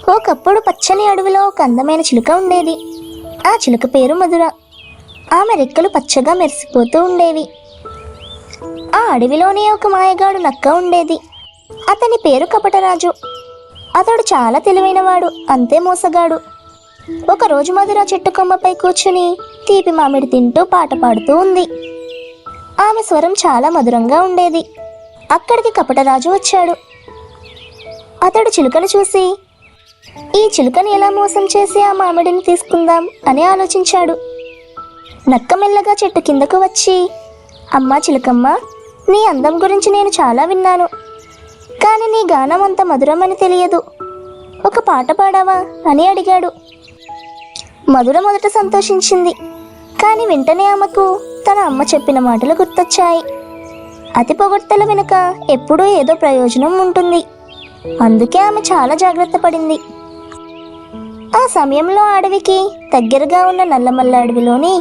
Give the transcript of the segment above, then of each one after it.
ఒకప్పుడు పచ్చని అడవిలో ఒక అందమైన చిలుక ఉండేది. ఆ చిలుక పేరు మధుర. ఆమె రెక్కలు పచ్చగా మెరిసిపోతూ ఉండేవి. ఆ అడవిలోనే ఒక మాయగాడు నక్క ఉండేది. అతని పేరు కపటరాజు. అతడు చాలా తెలివైనవాడు, అంతే మోసగాడు. ఒకరోజు మధుర చెట్టు కొమ్మపై కూర్చుని తీపి మామిడి తింటూ పాట పాడుతూ ఉంది. ఆమె స్వరం చాలా మధురంగా ఉండేది. అక్కడికి కపటరాజు వచ్చాడు. అతడు చిలుకను చూసి ఈ చిలుకని ఎలా మోసం చేసి ఆ మామిడిని తీసుకుందాం అని ఆలోచించాడు. నక్క మెల్లగా చెట్టు కిందకు వచ్చి, అమ్మా చిలుకమ్మ, నీ అందం గురించి నేను చాలా విన్నాను, కానీ నీ గానం అంత మధురమని తెలియదు. ఒక పాట పాడావా అని అడిగాడు. మధుర మొదట సంతోషించింది, కానీ వెంటనే ఆమెకు తన అమ్మ చెప్పిన మాటలు గుర్తొచ్చాయి. అతి పొగడ్తల వెనుక ఎప్పుడూ ఏదో ప్రయోజనం ఉంటుంది. అందుకే ఆమె చాలా జాగ్రత్త పడింది. ఆ సమయంలో అడవికి దగ్గరగా ఉన్న నల్లమల్ల అడవిలోని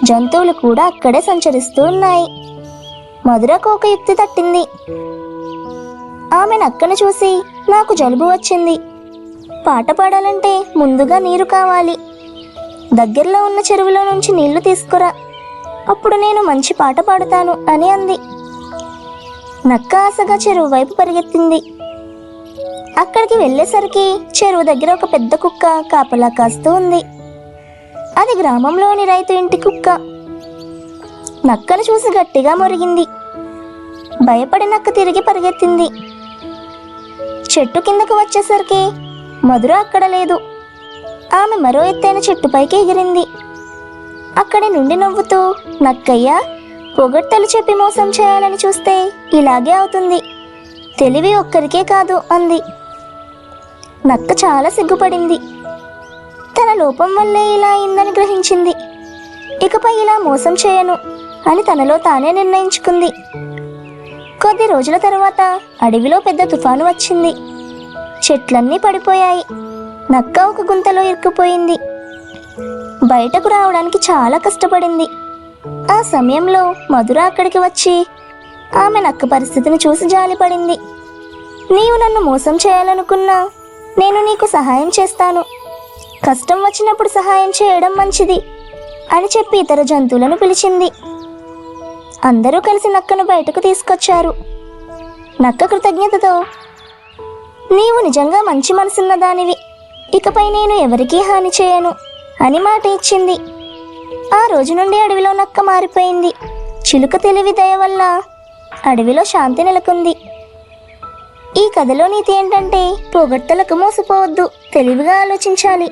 జంతువులు కూడా అక్కడే సంచరిస్తూ ఉన్నాయి. మధురకు ఒక యుక్తి తట్టింది. ఆమె నక్కను చూసి, నాకు జలుబు వచ్చింది, పాట పాడాలంటే ముందుగా నీరు కావాలి, దగ్గరలో ఉన్న చెరువులో నుంచి నీళ్లు తీసుకురా, అప్పుడు నేను మంచి పాట పాడుతాను అని అంది. నక్క ఆశగా చెరువు వైపు పరిగెత్తింది. అక్కడికి వెళ్ళేసరికి చెరువు దగ్గర ఒక పెద్ద కుక్క కాపలా కాస్తూ ఉంది. అది గ్రామంలోని రైతు ఇంటి కుక్క. నక్కను చూసి గట్టిగా మొరిగింది. భయపడి నక్క తిరిగి పరిగెత్తింది. చెట్టు కిందకు వచ్చేసరికి మధుర అక్కడ లేదు. ఆమె మరో ఎత్తైన చెట్టుపైకి ఎగిరింది. అక్కడి నుండి నవ్వుతూ, నక్కయ్య, పొగడ్తలు చెప్పి మోసం చేయాలని చూస్తే ఇలాగే అవుతుంది, తెలివి ఒక్కరికే కాదు అంది. నక్క చాలా సిగ్గుపడింది. తన లోపం వల్లే ఇలా అయిందని గ్రహించింది. ఇకపై ఇలా మోసం చేయను అని తనలో తానే నిర్ణయించుకుంది. కొద్ది రోజుల తర్వాత అడవిలో పెద్ద తుఫాను వచ్చింది. చెట్లన్నీ పడిపోయాయి. నక్క ఒక గుంతలో ఇరుక్కుపోయింది. బయటకు రావడానికి చాలా కష్టపడింది. ఆ సమయంలో మధుర అక్కడికి వచ్చి ఆమె నక్క పరిస్థితిని చూసి జాలిపడింది. నీవు నన్ను మోసం చేయాలనుకున్నా నేను నీకు సహాయం చేస్తాను, కష్టం వచ్చినప్పుడు సహాయం చేయడం మంచిది అని చెప్పి ఇతర జంతువులను పిలిచింది. అందరూ కలిసి నక్కను బయటకు తీసుకొచ్చారు. నక్క కృతజ్ఞతతో, నీవు నిజంగా మంచి మనసున్న దానివి, ఇకపై నేను ఎవరికీ హాని చేయను అని మాట ఇచ్చింది. ఆ రోజు నుండి అడవిలో నక్క మారిపోయింది. చిలుక తెలివి దయ వల్ల అడవిలో శాంతి నెలకొంది. ఈ కథలో నీతి ఏంటంటే, పొగడ్తలకు మోసపోవద్దు, తెలివిగా ఆలోచించాలి.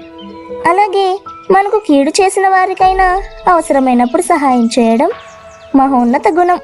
అలాగే మనకు కీడు చేసిన వారికైనా అవసరమైనప్పుడు సహాయం చేయడం మహోన్నత గుణం.